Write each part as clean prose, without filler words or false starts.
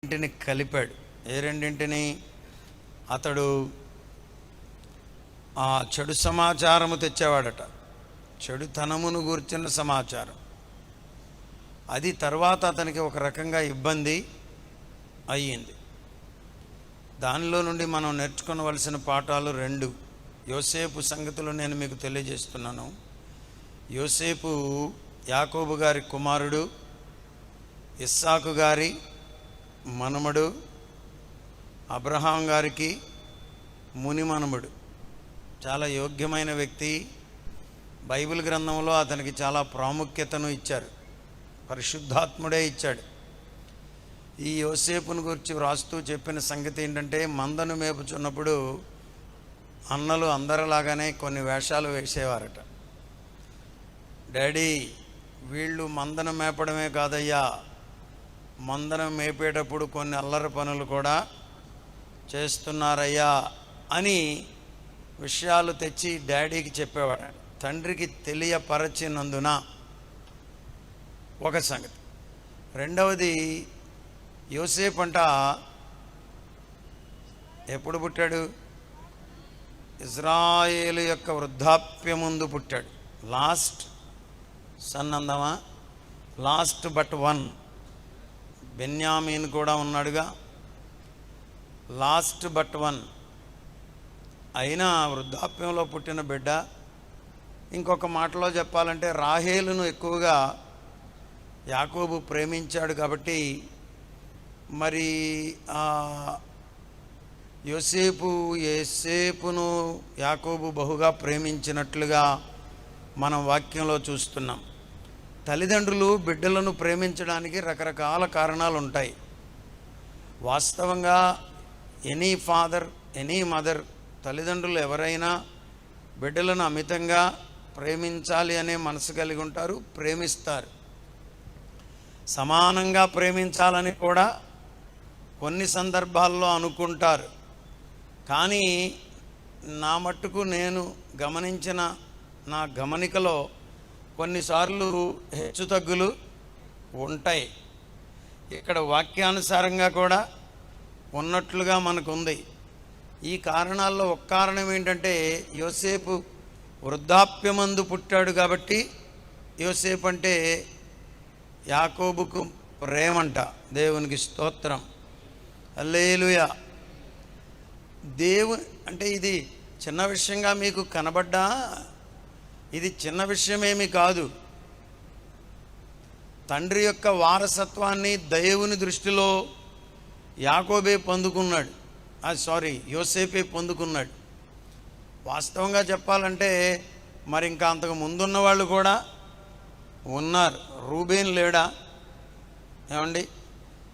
రెండింటిని కలిపాడు. ఏ రెండింటిని? అతడు ఆ చెడు సమాచారము తెచ్చేవాడట, చెడుతనమును గూర్చిన సమాచారం. అది తర్వాత అతనికి ఒక రకంగా ఇబ్బంది అయ్యింది. దానిలో నుండి మనం నేర్చుకోవలసిన పాఠాలు రెండు. యోసేపు సంగతులు నేను మీకు తెలియజేస్తున్నాను. యోసేపు యాకోబు గారి కుమారుడు, ఇస్సాకు గారి మనమడు, అబ్రహాం గారికి మునిమనుమడు. చాలా యోగ్యమైన వ్యక్తి. బైబిల్ గ్రంథంలో అతనికి చాలా ప్రాముఖ్యతను ఇచ్చారు, పరిశుద్ధాత్ముడే ఇచ్చాడు. ఈ యోసేపును గురించి వ్రాస్తూ చెప్పిన సంగతి ఏంటంటే, మందను మేపుచున్నప్పుడు అన్నలు అందరిలాగానే కొన్ని వేషాలు వేసేవారట. డాడీ, వీళ్ళు మందను మేపడమే కాదయ్యా, మందను మేపేటప్పుడు కొన్ని అల్లరి పనులు కూడా చేస్తున్నారయ్యా అని విషయాలు తెచ్చి డాడీకి చెప్పేవాడు. తండ్రికి తెలియపరచినందున ఒక సంగతి. రెండవది, యోసేపు అంట ఎప్పుడు పుట్టాడు? ఇజ్రాయేలు యొక్క వృద్ధాప్యముందు పుట్టాడు. లాస్ట్ సన్ అందామా? Last but one. బెన్యామీన్ కూడా ఉన్నాడుగా, లాస్ట్ బట్ వన్. అయినా వృద్ధాప్యంలో పుట్టిన బిడ్డ. ఇంకొక మాటలో చెప్పాలంటే, రాహేలును ఎక్కువగా యాకోబు ప్రేమించాడు కాబట్టి మరి యోసేపును యాకోబు బహుగా ప్రేమించినట్లుగా మనం వాక్యంలో చూస్తున్నాం. తల్లిదండ్రులు బిడ్డలను ప్రేమించడానికి రకరకాల కారణాలు ఉంటాయి. వాస్తవంగా ఎనీ ఫాదర్, ఎనీ మదర్, తల్లిదండ్రులు ఎవరైనా బిడ్డలను అమితంగా ప్రేమించాలి అనే మనసు కలిగి ఉంటారు, ప్రేమిస్తారు. సమానంగా ప్రేమించాలని కూడా కొన్ని సందర్భాల్లో అనుకుంటారు. కానీ నా మట్టుకు నేను గమనించిన నా గమనికలో కొన్నిసార్లు హెచ్చుతగ్గులు ఉంటాయి. ఇక్కడ వాక్యానుసారంగా కూడా ఉన్నట్లుగా మనకుంది. ఈ కారణాల్లో ఒక కారణం ఏంటంటే, యోసేపు వృద్ధాప్యమందు పుట్టాడు కాబట్టి యోసేపు అంటే యాకోబుకు ప్రేమంట. దేవునికి స్తోత్రం, హల్లెలూయా. అంటే ఇది చిన్న విషయంగా మీకు కనబడ్డా, ఇది చిన్న విషయమేమి కాదు. తండ్రి యొక్క వారసత్వాన్ని దేవుని దృష్టిలో యాకోబే పొందుకున్నాడు. యోసేపే పొందుకున్నాడు. వాస్తవంగా చెప్పాలంటే మరి ఇంకా అంతకు ముందున్న వాళ్ళు కూడా ఉన్నారు. రూబేన్ లేడా? ఏమండి,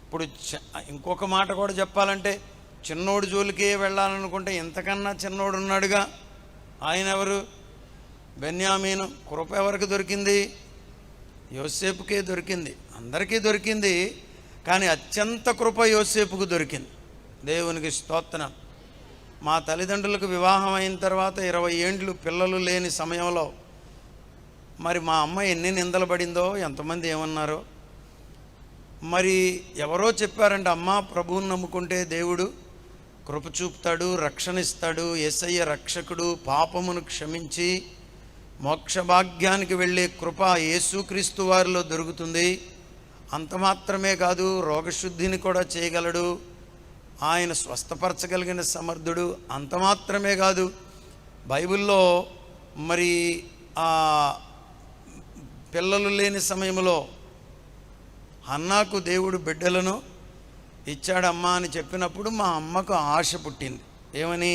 ఇప్పుడు ఇంకొక మాట కూడా చెప్పాలంటే, చిన్నోడు జోలికే వెళ్ళాలనుకుంటే ఇంతకన్నా చిన్నోడు ఉన్నాడుగా. ఆయన ఎవరు? బెన్యామీను. కృప ఎవరికి దొరికింది? యోసేపుకే దొరికింది. అందరికీ దొరికింది, కానీ అత్యంత కృప యోసేపుకు దొరికింది. దేవునికి స్తోత్రం. మా తల్లిదండ్రులకు వివాహం అయిన తర్వాత 20 ఏండ్లు పిల్లలు లేని సమయంలో మరి మా అమ్మ ఎన్ని నిందలు పడిందో, ఎంతమంది ఏమన్నారో. మరి ఎవరో చెప్పారంటే, అమ్మ ప్రభువుని నమ్ముకుంటే దేవుడు కృప చూపుతాడు, రక్షణ ఇస్తాడు, యేసయ్య రక్షకుడు, పాపమును క్షమించి మోక్ష భాగ్యానికి వెళ్ళే కృప యేసుక్రీస్తు వారిలో దొరుకుతుంది. అంత మాత్రమే కాదు, రోగశుద్ధిని కూడా చేయగలడు, ఆయన స్వస్థపరచగలిగిన సమర్థుడు. అంత మాత్రమే కాదు, బైబిల్లో మరి పిల్లలు లేని సమయంలో హన్నాకు దేవుడు బిడ్డలను ఇచ్చాడమ్మా అని చెప్పినప్పుడు మా అమ్మకు ఆశ పుట్టింది. ఏమని?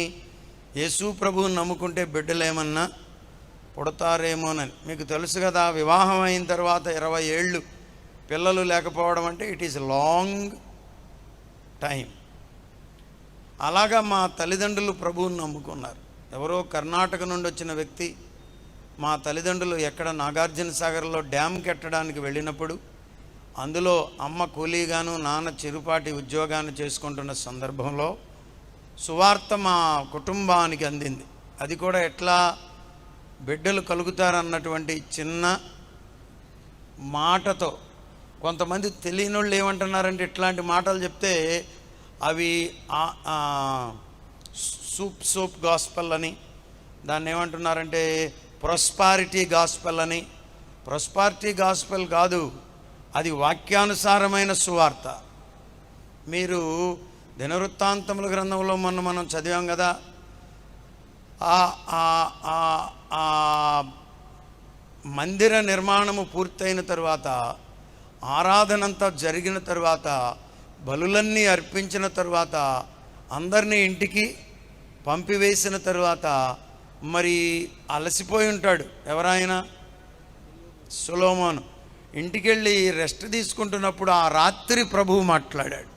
యేసు ప్రభువుని నమ్ముకుంటే బిడ్డలు ఏమన్నా పుడతారేమోనని. మీకు తెలుసు కదా, వివాహం అయిన తర్వాత 20 ఏళ్ళు పిల్లలు లేకపోవడం అంటే ఇట్ ఈజ్ లాంగ్ టైం. అలాగా మా తల్లిదండ్రులు ప్రభువుని నమ్ముకున్నారు. ఎవరో కర్ణాటక నుండి వచ్చిన వ్యక్తి మా తల్లిదండ్రులు ఎక్కడ నాగార్జున సాగర్లో డ్యామ్ కట్టడానికి వెళ్ళినప్పుడు, అందులో అమ్మ కూలీగాను నాన్న చిరుపాటి ఉద్యోగాన్ని చేసుకుంటున్న సందర్భంలో సువార్త మా కుటుంబానికి అందింది. అది కూడా ఎట్లా బిడ్డలు కలుగుతారన్నటువంటి చిన్న మాటతో కొంతమంది తెలియని వాళ్ళు ఏమంటున్నారంటే, ఇట్లాంటి మాటలు చెప్తే అవి సూప్ గాస్పెల్ అని, దాన్ని ఏమంటున్నారంటే ప్రాస్పారిటీ గాస్పెల్ అని. ప్రాస్పారిటీ గాస్పెల్ కాదు, అది వాక్యానుసారమైన సువార్త. మీరు దినవృత్తాంతముల గ్రంథంలో మనం చదివాం కదా, మందిర నిర్మాణము పూర్తయిన తర్వాత, ఆరాధనంతా జరిగిన తర్వాత, బలులన్నీ అర్పించిన తర్వాత, అందరినీ ఇంటికి పంపివేసిన తర్వాత, మరి అలసిపోయి ఉంటాడు ఎవరైనా, సొలొమోను. ఇంటికెళ్ళి రెస్ట్ తీసుకుంటున్నప్పుడు ఆ రాత్రి ప్రభువు మాట్లాడాడు.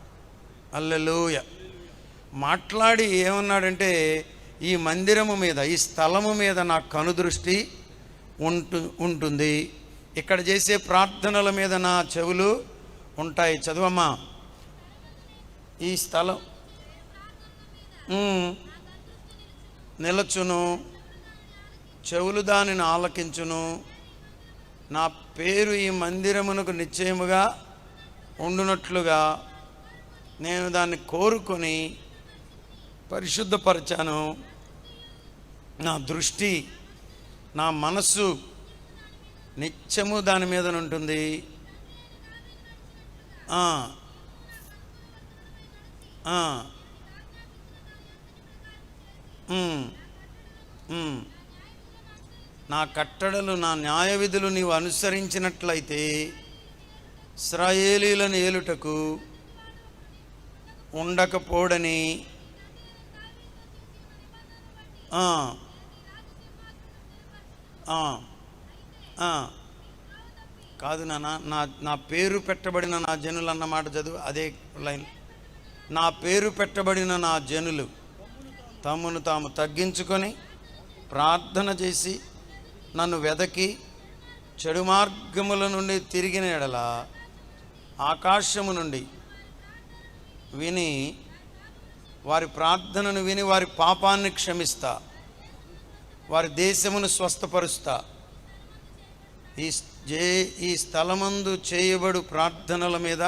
హల్లెలూయా. మాట్లాడి ఏమన్నాడంటే, ఈ మందిరము మీద, ఈ స్థలము మీద నా కనుదృష్టి ఉంటుంది, ఇక్కడ చేసే ప్రార్థనల మీద నా చెవులు ఉంటాయి. చదువమ్మా. ఈ స్థలం నిలచును, చెవులు దానిని ఆలకించును, నా పేరు ఈ మందిరమునకు నిశ్చయముగా ఉండునట్లుగా నేను దాన్ని కోరుకొని పరిశుద్ధపరచాను. నా దృష్టి, నా మనస్సు నిత్యము దాని మీద ఉంటుంది. నా కట్టడలు, నా న్యాయ విధులు నీవు అనుసరించినట్లయితే ఇశ్రాయేలీయులను ఏలుటకు ఉండకపోడని. కాదు నాన్న, నా పేరు పెట్టబడిన నా జనులు అన్నమాట చదువు, అదే లైన్. నా పేరు పెట్టబడిన నా జనులు తమను తాము తగ్గించుకొని ప్రార్థన చేసి నన్ను వెదకి చెడు మార్గముల నుండి తిరిగిన ఎడల ఆకాశము నుండి విని వారి ప్రార్థనను విని వారి పాపాన్ని క్షమిస్తా, వారి దేశమును స్వస్థపరుస్తా. ఈ స్థలమందు చేయబడు ప్రార్థనల మీద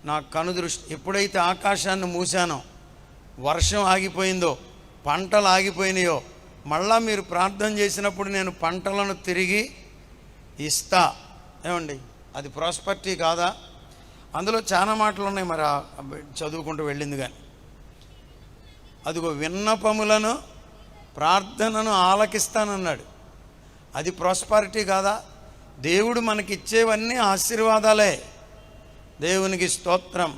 నా కనుదృష్టి. ఎప్పుడైతే ఆకాశాన్ని మూసానో, వర్షం ఆగిపోయిందో, పంటలు ఆగిపోయినాయో, మళ్ళా మీరు ప్రార్థన చేసినప్పుడు నేను పంటలను తిరిగి ఇస్తా. ఏమండి, అది ప్రాస్పరిటీ కాదా? అందులో చాలా మాటలు ఉన్నాయి, మరి చదువుకుంటూ వెళ్ళింది. కానీ అదిగో విన్నపములను, ప్రార్థనను ఆలకిస్తానన్నాడు. అది ప్రాస్పరిటీ కాదా? దేవుడు మనకిచ్చేవన్నీ ఆశీర్వాదాలే. దేవునికి స్తోత్రం.